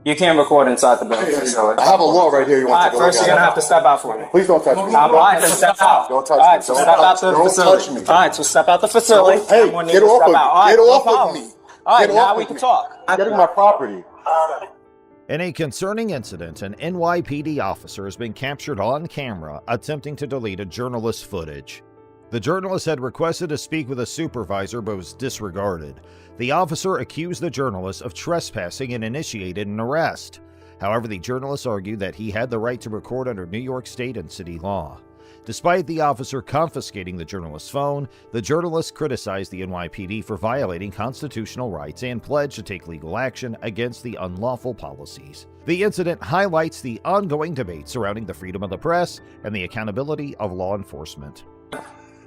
You can't record inside the building facility. I have a law right here. You want to take a look at? First, you're gonna have to step out for me. Please don't touch me. All right, then step out. Don't touch me. All right, so step out the facility. Touch me. All right, so step out the facility. Hey, get off of me. Get off of me. All right, now we can talk. I'm getting my property. In a concerning incident, an NYPD officer has been captured on camera attempting to delete a journalist's footage. The journalist had requested to speak with a supervisor but was disregarded. The officer accused the journalist of trespassing and initiated an arrest. However, the journalist argued that he had the right to record under New York State and city law. Despite the officer confiscating the journalist's phone, the journalist criticized the NYPD for violating constitutional rights and pledged to take legal action against the unlawful policies. The incident highlights the ongoing debate surrounding the freedom of the press and the accountability of law enforcement.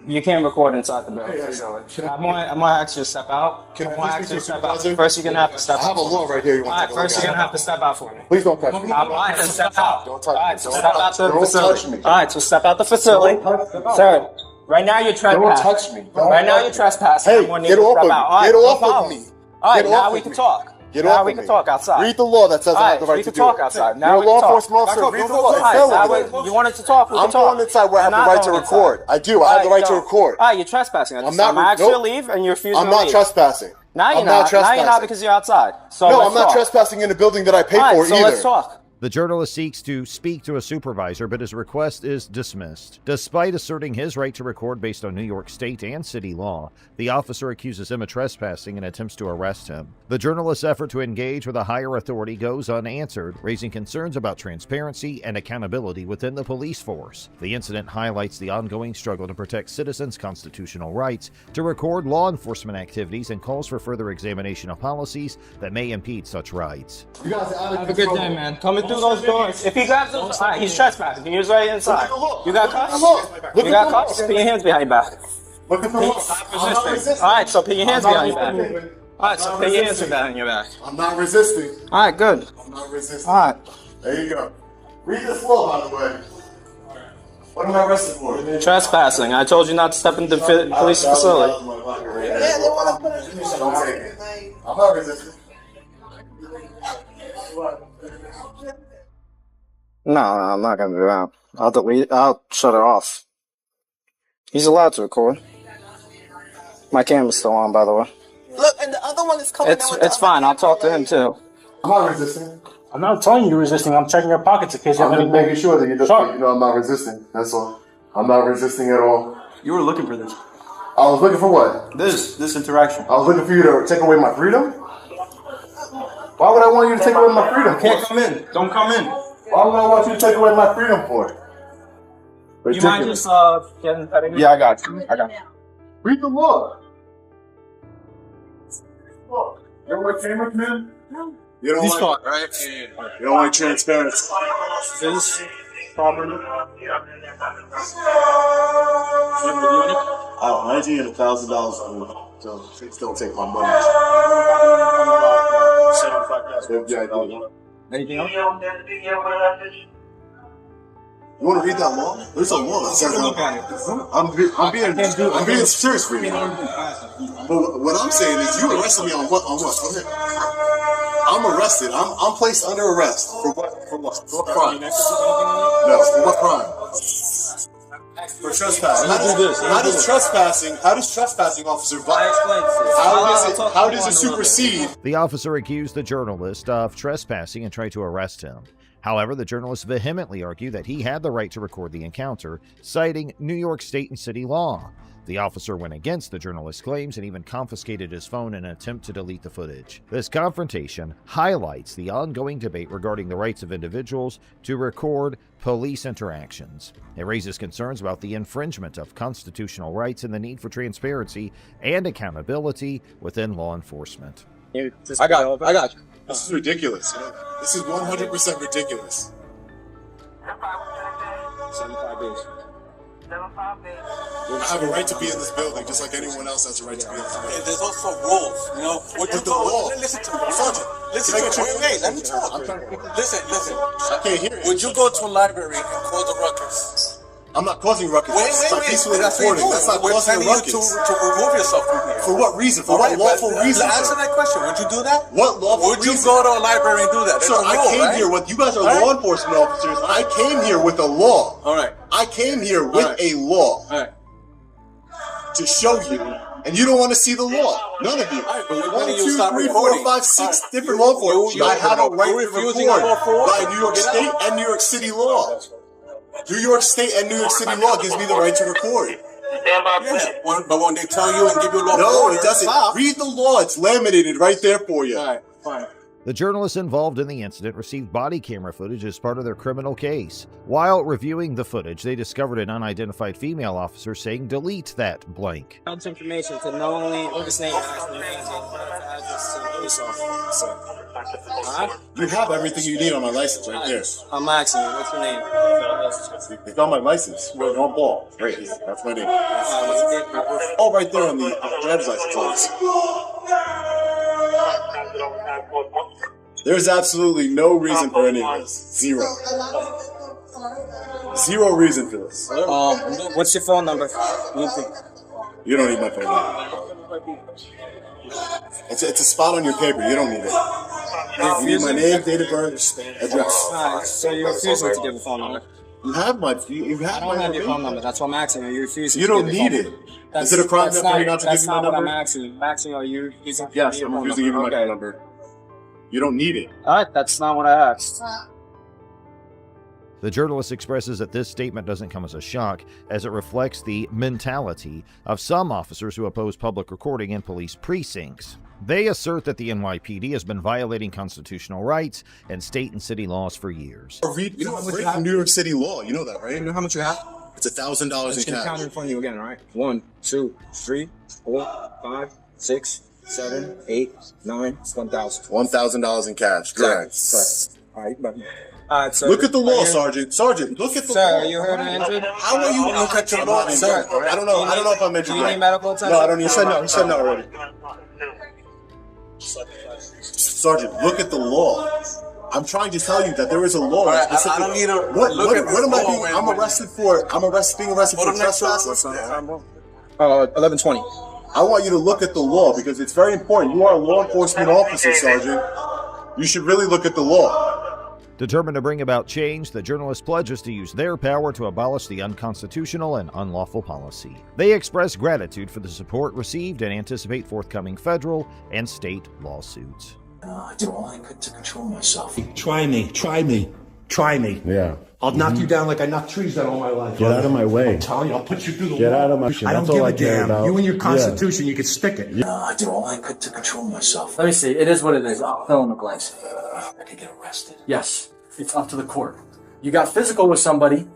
You can't record inside the building facility. I'm gonna ask you to step out. Can I ask you to step out. supervisor? First, you're gonna have to step out. I have a law right here. You All want right, to take a look first, at? you're gonna have to step out for me. Please don't touch me. All right, then step out. Don't touch All me. right, so step out the Don't facility. touch me. All right, so step out the facility. Sir, right now you're trespassing. Don't touch me. Right now you're trespassing. Hey, I'm gonna need get you to off step of out. All me. right, Get no off of problem. me. All right, Get now off we of can me. talk. Get Now off we of can me. talk outside. Read the law that says All I right, have the right we to can do talk it. outside. Now You're we a law can talk. enforcement officer. Read the law. All It's right, felony. you wanted to talk. We can I'm talk. going inside where I have the You're right not to going record. inside. I do. I have the right to record. All right, you're trespassing. I'm not. I asked you to Nope. leave, and you're refusing I'm to not leave. trespassing. Now you're I'm not. Now trespassing. you're not because you're outside. So No, let's I'm not talk. trespassing in a building that I pay All right, for so either. let's talk. The journalist seeks to speak to a supervisor, but his request is dismissed. Despite asserting his right to record based on New York State and city law, the officer accuses him of trespassing and attempts to arrest him. The journalist's effort to engage with a higher authority goes unanswered, raising concerns about transparency and accountability within the police force. The incident highlights the ongoing struggle to protect citizens' constitutional rights to record law enforcement activities and calls for further examination of policies that may impede such rights. You guys are out of Have a good day, man. Coming through those doors. If he grabs them, all right, he's trespassing. He was right inside. You got cuffs? You got cuffs? Put your hands behind your back. Look at the law. I'm not resisting. All right, so put your hands behind your back. All right, so put your hands behind your back. I'm not resisting. All right, good. I'm not resisting. All right. There you go. Read this law, by the way. What am I arrested for? Trespassing. I told you not to step into the police facility. Yeah, they want to put it. Don't take it. I'm not resisting. No, I'm not gonna do that. I'll delete. I'll shut it off. He's allowed to record. My camera's still on, by the way. Look, and the other one is coming in with It's fine. I'll talk to him too. I'm not resisting. I'm not telling you you're resisting. I'm checking your pockets in case you have I'm just anything. making sure that you just Sure. you know I'm not resisting. That's all. I'm not resisting at all. You were looking for this. I was looking for what? This interaction. I was looking for you to take away my freedom? Why would I want you to take away my freedom Can't for? come in. Don't come in. Why would I want you to take away my freedom for? You mind Ridiculous. just getting petting? Yeah, I got you. I got you. Read the law. You don't like cameramen? You don't He's like, fought, right? you don't like transparency. This property. Oh, $1,900 for me. So please don't take my money. Anything else? You want to read that law? There's a law that says I'm being serious for you. But what I'm saying is, you arrested me on what? On what? Go ahead. I'm arrested. I'm placed under arrest for what? For what? For what crime? No, for what crime? For trespassing. How does trespassing, officer, how does it supersede? The officer accused the journalist of trespassing and tried to arrest him. However, the journalist vehemently argued that he had the right to record the encounter, citing New York State and city law. The officer went against the journalist's claims and even confiscated his phone in an attempt to delete the footage. This confrontation highlights the ongoing debate regarding the rights of individuals to record police interactions. It raises concerns about the infringement of constitutional rights and the need for transparency and accountability within law enforcement. I got you. This is ridiculous. This is 100% ridiculous. 75 days. I have a right to be in this building, just like anyone else has a right to be in this building. There's also rules, you know. What you the law? Listen to me. Sergeant, Listen to me. Wait, let me talk. Listen. I can't hear it. Would you go to a library and call the ruckus? I'm not causing ruckus. Wait. Peacefully That's what recording. you're That's not doing. We're causing a telling you ruckus. to remove yourself from here. For what reason? For what lawful reason? Answer that question. Would you do that? What lawful Would you reason? go to a library and do that? Sir, I came here with, you guys are law enforcement officers. I came here with a law. All right. I came here with a law All right. to show you, and you don't want to see the law. None of you. Right, but we're 1, letting you 2, stop 3, 4, recording. 5, 6 Right. different law enforcement. I have a right to refusing record to go by forward. New York State and New York City law. New York State and New York City law gives me the right to record. Yeah. But when they tell you and give you a law No, order, it doesn't. stop. Read the law. It's laminated right there for you. All right, fine. The journalists involved in the incident received body camera footage as part of their criminal case. While reviewing the footage, they discovered an unidentified female officer saying, "Delete that blank." Information to not only overstate last name, address, police officer. You have everything you need on my license right there. I'm asking you, what's your name? It's on my license. Well, no ball. Right here. That's my name. Oh, right there on the driver's license. There's absolutely no reason for any of this. Zero. Zero reason for this. What's your phone number? You don't need my phone number. It's a spot on your paper. You don't need it. You need my name, date of birth, address. Alright, so you're refusing to give a phone number. You have my. You have I don't my have your information. phone number. That's what I'm asking you. You're refusing. You to don't give your need phone it. number. Is it a crime for you not to give That's me my not what number? I'm asking you. I'm asking you, are you refusing to Yes, give I'm your phone refusing to give you my number? phone number. You don't need it. Alright, that's not what I asked. The journalist expresses that this statement doesn't come as a shock, as it reflects the mentality of some officers who oppose public recording in police precincts. They assert that the NYPD has been violating constitutional rights and state and city laws for years. You know how much you have? New York City law. You know that, right? You know how much you have? It's $1,000 in Just gonna count cash. in front of you again, alright? 1, 2, 3, 4, 5, 6, 7, 8, 9, 1,000. $1,000 in cash. Correct. Alright, but alright, so Look at the law, Sergeant. Sergeant, look at the sir, law. are you hurt or injured? How are you? Look at your law, Sir, I don't know. I don't know if I'm injured. Do you yet. need medical attention? No, I don't need. He said no. He said no already. Sergeant, look at the law. I'm trying to tell you that there is a law. Right, I don't need to What look am at I being? I'm arrested for. Being arrested for trespassing. 1120. I want you to look at the law because it's very important. You are a law enforcement officer, Sergeant. You should really look at the law. Determined to bring about change, the journalist pledges to use their power to abolish the unconstitutional and unlawful policy. They express gratitude for the support received and anticipate forthcoming federal and state lawsuits. I did all I could to control myself. Try me. Yeah. I'll knock you down like I knocked trees down all my life. Get out of my way. I'm telling you, I'll put you through the Get wall. out of my. I don't That's all give I a care damn. about. You and your Constitution, you can stick it. I did all I could to control myself. Let me see. It is what it is. I'll fill in the blanks. I could get arrested. Yes, it's up to the court. You got physical with somebody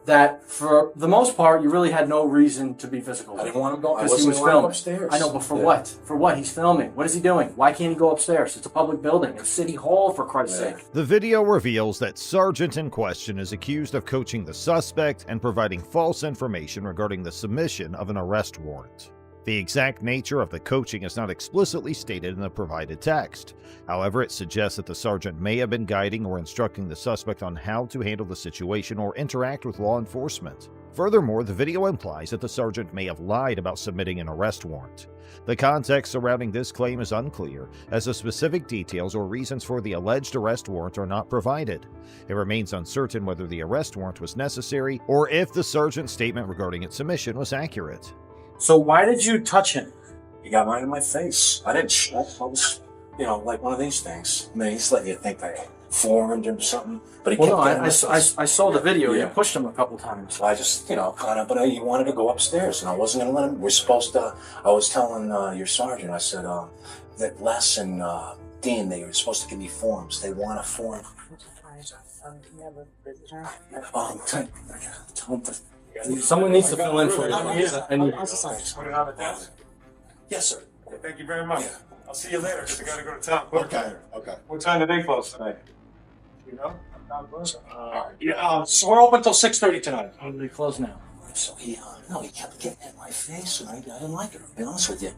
that, for the most part, you really had no reason to be physical with. I didn't want him going. I Because he wasn't was allowed to go filming. upstairs. I know, but for Yeah. what? For what? He's filming. What is he doing? Why can't he go upstairs? It's a public building. It's City Hall, for Christ's sake. The video reveals that Sergeant in question is accused of coaching the suspect and providing false information regarding the submission of an arrest warrant. The exact nature of the coaching is not explicitly stated in the provided text. However, it suggests that the sergeant may have been guiding or instructing the suspect on how to handle the situation or interact with law enforcement. Furthermore, the video implies that the sergeant may have lied about submitting an arrest warrant. The context surrounding this claim is unclear, as the specific details or reasons for the alleged arrest warrant are not provided. It remains uncertain whether the arrest warrant was necessary or if the sergeant's statement regarding its submission was accurate. So why did you touch him? He got right in my face. I didn't shut. I was, like one of these things. I mean, he's letting you think I formed him or something. But he Well, kept no, getting my face. I saw the video. Yeah. You pushed him a couple times. So I just, but he wanted to go upstairs, and I wasn't going to let him. We're supposed to. I was telling your sergeant, I said that Les and Dean, they were supposed to give me forms. They want a form. Tell him to. Someone needs to fill in for you. Yes, sir. Thank you very much. I'll see you later because I gotta go to town. Okay. What time do they close tonight? You know? So we're open till 6:30 tonight. When do we close now? So he kept getting in my face, and I didn't like it. To be honest with you,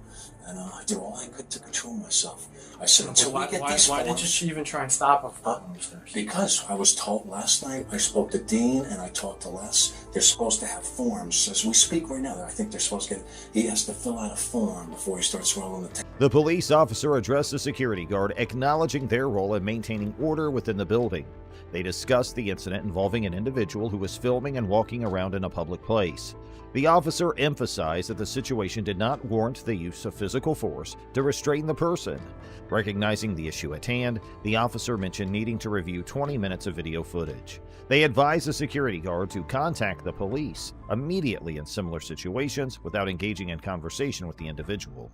And I did all I could to control myself. I said, until we get these why forms... did you even try and stop him from going upstairs? Because I was told last night, I spoke to Dean and I talked to Les. They're supposed to have forms. As we speak right now, I think they're supposed to get... He has to fill out a form before he starts rolling the tape. The police officer addressed the security guard, acknowledging their role in maintaining order within the building. They discussed the incident involving an individual who was filming and walking around in a public place. The officer emphasized that the situation did not warrant the use of physical force to restrain the person. Recognizing the issue at hand, the officer mentioned needing to review 20 minutes of video footage. They advised the security guard to contact the police immediately in similar situations without engaging in conversation with the individual.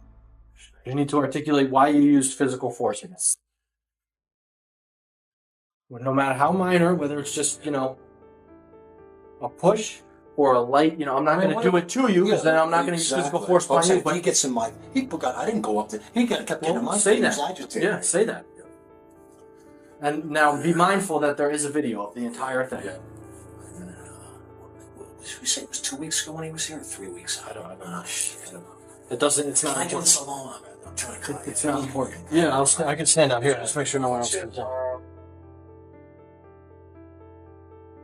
You need to articulate why you used physical force in this. No matter how minor, whether it's just, a push or a light, I'm not going to do it to you because then I'm not going to use physical force on you. But he gets in my... He forgot. I didn't go up there. He kept getting in my face. Say that. Yeah, say that. And now be mindful that there is a video of the entire thing. Yeah. Should we say it was 2 weeks ago when he was here, or 3 weeks? I don't know. It's not important. So long. I'm trying to It's not important. Yeah, I can stand out here. Just make sure no one else comes in.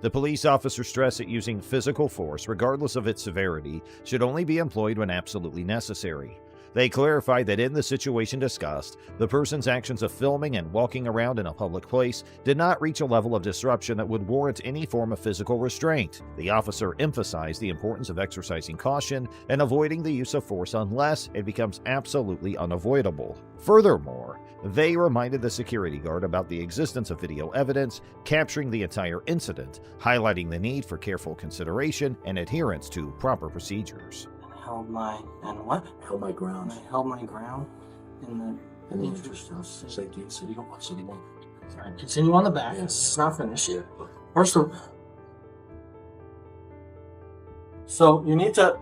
The police officer stressed that using physical force, regardless of its severity, should only be employed when absolutely necessary. They clarified that in the situation discussed, the person's actions of filming and walking around in a public place did not reach a level of disruption that would warrant any form of physical restraint. The officer emphasized the importance of exercising caution and avoiding the use of force unless it becomes absolutely unavoidable. Furthermore, they reminded the security guard about the existence of video evidence capturing the entire incident, highlighting the need for careful consideration and adherence to proper procedures. Held my ground. I held my ground in the interest of safety and city. Alright, continue on the back. Yes. It's not finished yet. First of so you need to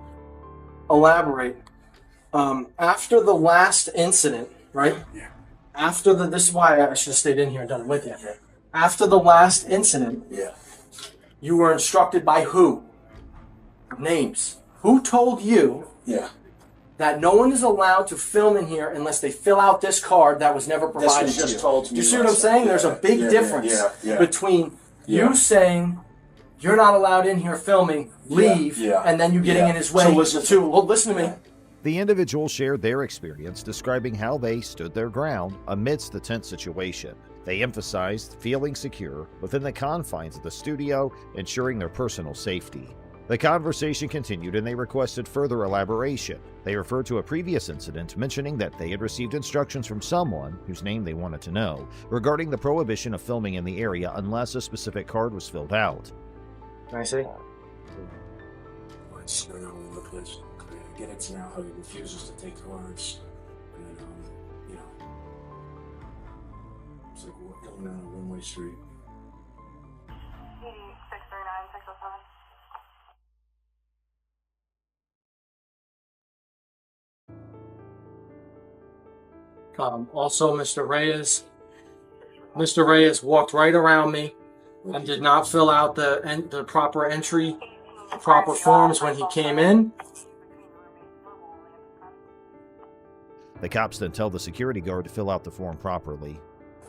elaborate. After the last incident, right? Yeah. This is why I should have stayed in here and done it with you. Yeah. After the last incident, you were instructed by who? Names. Who told you that no one is allowed to film in here unless they fill out this card that was never provided to you? Told Do you see what I'm saying? There's a big difference between you saying you're not allowed in here filming, leave, and then you getting in his way listen to me. The individual shared their experience, describing how they stood their ground amidst the tense situation. They emphasized feeling secure within the confines of the studio, ensuring their personal safety. The conversation continued and they requested further elaboration. They referred to a previous incident, mentioning that they had received instructions from someone, whose name they wanted to know, regarding the prohibition of filming in the area unless a specific card was filled out. Can I see? I get it now how he refuses to take cards. And, it's like we're going down a one-way street. 639, 607. Also, Mr. Reyes walked right around me and did not fill out the proper entry, proper forms when he came in. The cops then tell the security guard to fill out the form properly.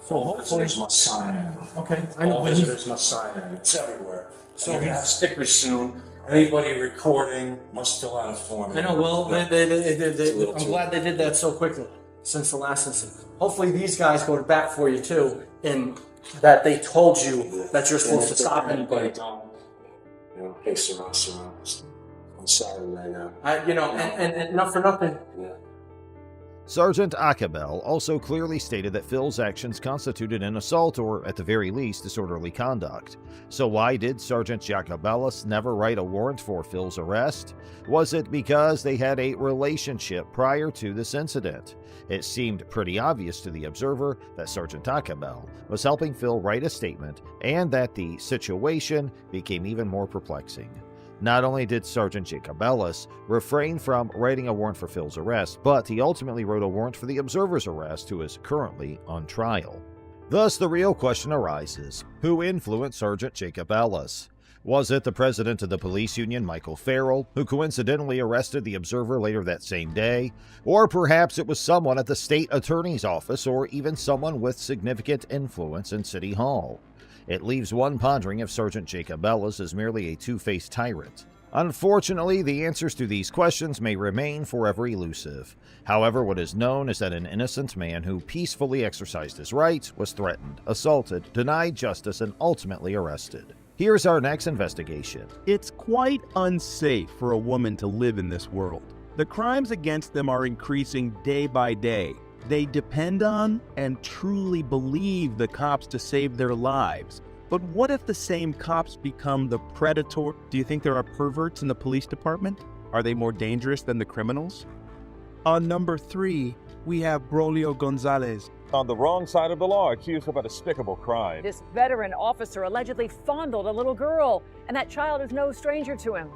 So hopefully there's my sign. Okay, I know. Visitors must sign it. It's everywhere. So we're gonna have stickers soon. Anybody recording must fill out a form. I know. Well, I'm glad they did that so quickly since the last incident. Hopefully these guys go to bat for you too, in that they told you that you're supposed to stop anybody. Hey, surround. I'm sorry right now. And not for nothing. Yeah. Sergeant Acabel also clearly stated that Phil's actions constituted an assault or, at the very least, disorderly conduct. So why did Sergeant Jacobelis never write a warrant for Phil's arrest? Was it because they had a relationship prior to this incident? It seemed pretty obvious to the observer that Sergeant Acabel was helping Phil write a statement and that the situation became even more perplexing. Not only did Sergeant Jacobelis refrain from writing a warrant for Phil's arrest, but he ultimately wrote a warrant for the observer's arrest, who is currently on trial. Thus, the real question arises: who influenced Sergeant Jacobelis? Was it the president of the police union, Michael Farrell, who coincidentally arrested the Observer later that same day? Or perhaps it was someone at the state attorney's office, or even someone with significant influence in City Hall. It leaves one pondering if Sergeant Jacob Ellis is merely a two-faced tyrant. Unfortunately, the answers to these questions may remain forever elusive. However, what is known is that an innocent man who peacefully exercised his rights was threatened, assaulted, denied justice, and ultimately arrested. Here's our next investigation. It's quite unsafe for a woman to live in this world. The crimes against them are increasing day by day. They depend on and truly believe the cops to save their lives. But what if the same cops become the predator? Do you think there are perverts in the police department? Are they more dangerous than the criminals? On number 3, we have Braulio Gonzalez. On the wrong side of the law, accused of a despicable crime. This veteran officer allegedly fondled a little girl, and that child is no stranger to him.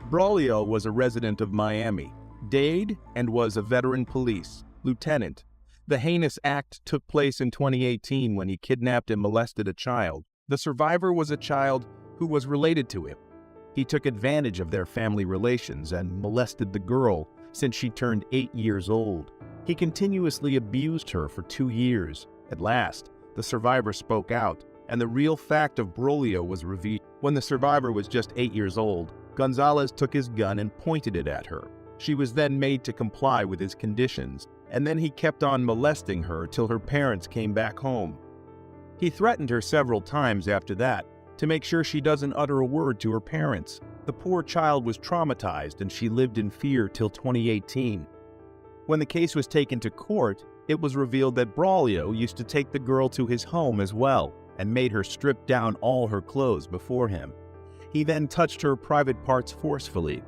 Braulio was a resident of Miami, Dade, and was a veteran police lieutenant. The heinous act took place in 2018 when he kidnapped and molested a child. The survivor was a child who was related to him. He took advantage of their family relations and molested the girl since she turned 8 years old. He continuously abused her for 2 years. At last, the survivor spoke out, and the real fact of Braulio was revealed. When the survivor was just 8 years old, Gonzalez took his gun and pointed it at her. She was then made to comply with his conditions, and then he kept on molesting her till her parents came back home. He threatened her several times after that to make sure she doesn't utter a word to her parents. The poor child was traumatized and she lived in fear till 2018. When the case was taken to court, it was revealed that Braulio used to take the girl to his home as well and made her strip down all her clothes before him. He then touched her private parts forcefully.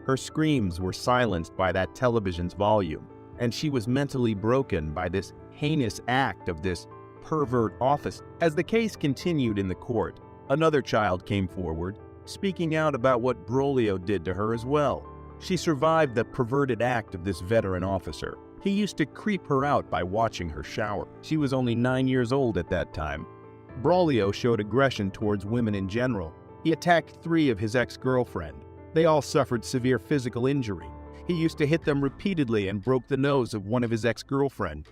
Her screams were silenced by that television's volume, and she was mentally broken by this heinous act of this pervert officer. As the case continued in the court, another child came forward, speaking out about what Braulio did to her as well. She survived the perverted act of this veteran officer. He used to creep her out by watching her shower. She was only 9 years old at that time. Braulio showed aggression towards women in general. He attacked 3 of his ex-girlfriends. They all suffered severe physical injury. He used to hit them repeatedly and broke the nose of one of his ex-girlfriends.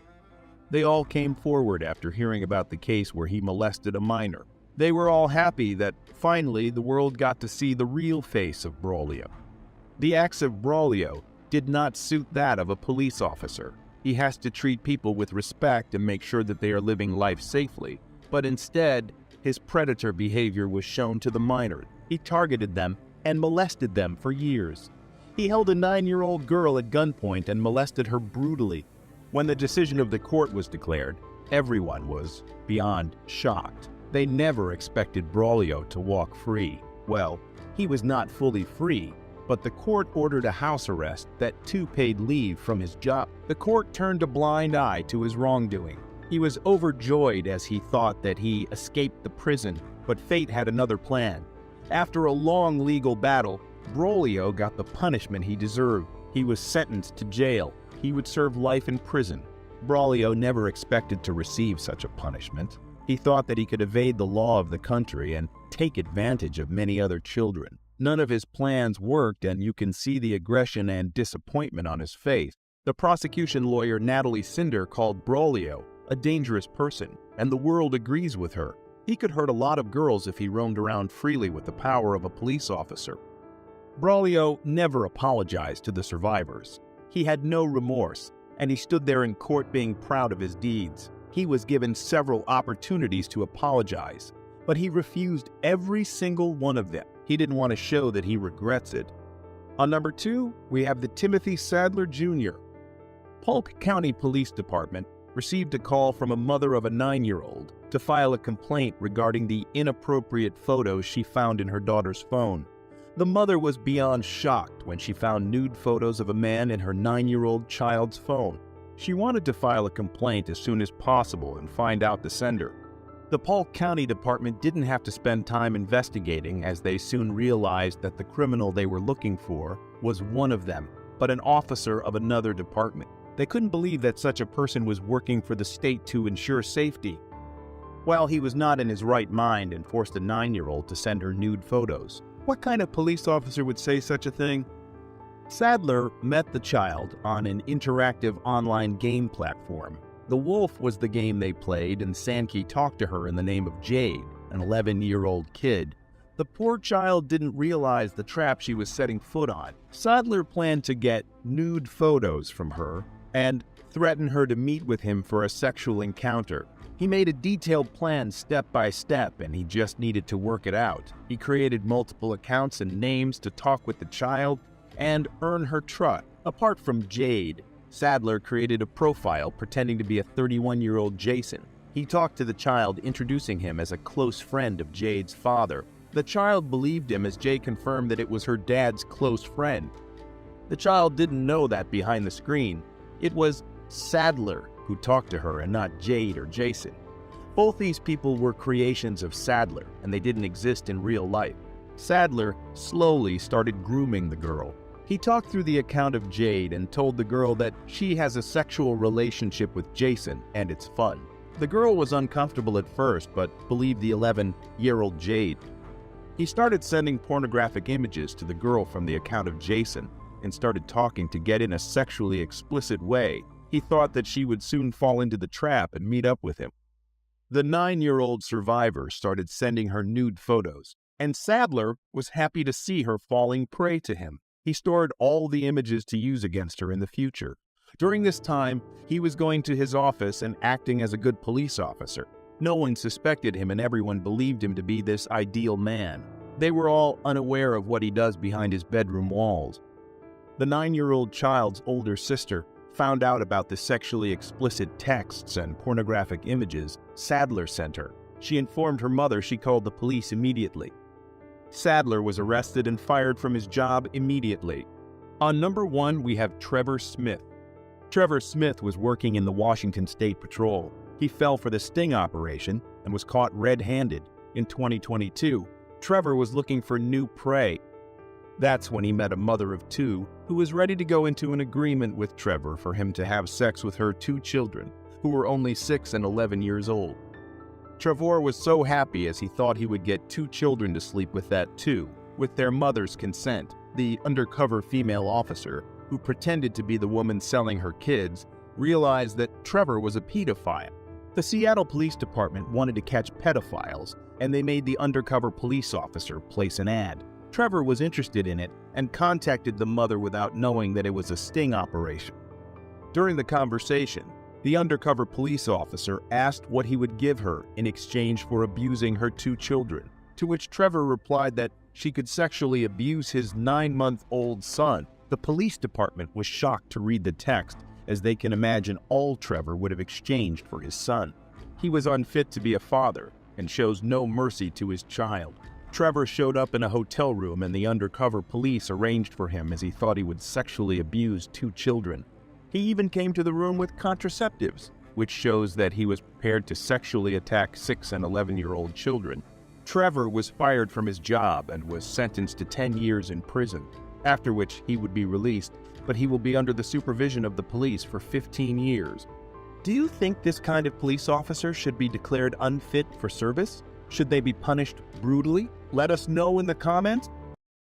They all came forward after hearing about the case where he molested a minor. They were all happy that finally the world got to see the real face of Braulio. The acts of Braulio did not suit that of a police officer. He has to treat people with respect and make sure that they are living life safely. But instead, his predator behavior was shown to the minor. He targeted them and molested them for years. He held a 9-year-old girl at gunpoint and molested her brutally. When the decision of the court was declared, everyone was beyond shocked. They never expected Braulio to walk free. Well, he was not fully free, but the court ordered a house arrest that 2 paid leave from his job. The court turned a blind eye to his wrongdoing. He was overjoyed as he thought that he escaped the prison, but fate had another plan. After a long legal battle, Braulio got the punishment he deserved. He was sentenced to jail. He would serve life in prison. Braulio never expected to receive such a punishment. He thought that he could evade the law of the country and take advantage of many other children. None of his plans worked, and you can see the aggression and disappointment on his face. The prosecution lawyer Natalie Cinder called Braulio a dangerous person, and the world agrees with her. He could hurt a lot of girls if he roamed around freely with the power of a police officer. Braulio never apologized to the survivors. He had no remorse, and he stood there in court being proud of his deeds. He was given several opportunities to apologize, but he refused every single one of them. He didn't want to show that he regrets it. On number 2, we have the Timothy Sadler Jr. Polk County Police Department received a call from a mother of a 9-year-old to file a complaint regarding the inappropriate photos she found in her daughter's phone. The mother was beyond shocked when she found nude photos of a man in her 9-year-old child's phone. She wanted to file a complaint as soon as possible and find out the sender. The Polk County Department didn't have to spend time investigating, as they soon realized that the criminal they were looking for was one of them, but an officer of another department. They couldn't believe that such a person was working for the state to ensure safety. Well, he was not in his right mind and forced a 9-year-old to send her nude photos. What kind of police officer would say such a thing? Sadler met the child on an interactive online game platform. The Wolf was the game they played, and Sankey talked to her in the name of Jade, an 11-year-old kid. The poor child didn't realize the trap she was setting foot on. Sadler planned to get nude photos from her and threaten her to meet with him for a sexual encounter. He made a detailed plan step by step, and he just needed to work it out. He created multiple accounts and names to talk with the child and earn her trust. Apart from Jade, Sadler created a profile pretending to be a 31-year-old Jason. He talked to the child, introducing him as a close friend of Jade's father. The child believed him as Jay confirmed that it was her dad's close friend. The child didn't know that behind the screen, it was Sadler who talked to her and not Jade or Jason. Both these people were creations of Sadler, and they didn't exist in real life. Sadler slowly started grooming the girl. He talked through the account of Jade and told the girl that she has a sexual relationship with Jason and it's fun. The girl was uncomfortable at first, but believed the 11-year-old Jade. He started sending pornographic images to the girl from the account of Jason and started talking to get in a sexually explicit way. He thought that she would soon fall into the trap and meet up with him. The 9-year-old survivor started sending her nude photos, and Sadler was happy to see her falling prey to him. He stored all the images to use against her in the future. During this time, he was going to his office and acting as a good police officer. No one suspected him, and everyone believed him to be this ideal man. They were all unaware of what he does behind his bedroom walls. The 9-year-old child's older sister found out about the sexually explicit texts and pornographic images Sadler sent her. She informed her mother. She called the police immediately. Sadler was arrested and fired from his job immediately. On number 1, we have Trevor Smith. Trevor Smith was working in the Washington State Patrol. He fell for the sting operation and was caught red-handed. In 2022, Trevor was looking for new prey. That's when he met a mother of 2 who was ready to go into an agreement with Trevor for him to have sex with her 2 children, who were only 6 and 11 years old. Trevor was so happy as he thought he would get 2 children to sleep with that too, with their mother's consent. The undercover female officer, who pretended to be the woman selling her kids, realized that Trevor was a pedophile. The Seattle Police Department wanted to catch pedophiles, and they made the undercover police officer place an ad. Trevor was interested in it and contacted the mother without knowing that it was a sting operation. During the conversation, the undercover police officer asked what he would give her in exchange for abusing her 2 children, to which Trevor replied that she could sexually abuse his 9-month-old son. The police department was shocked to read the text, as they can imagine all Trevor would have exchanged for his son. He was unfit to be a father and shows no mercy to his child. Trevor showed up in a hotel room, and the undercover police arranged for him as he thought he would sexually abuse 2 children. He even came to the room with contraceptives, which shows that he was prepared to sexually attack 6 and 11-year-old children. Trevor was fired from his job and was sentenced to 10 years in prison, after which he would be released, but he will be under the supervision of the police for 15 years. Do you think this kind of police officer should be declared unfit for service? Should they be punished brutally? Let us know in the comments.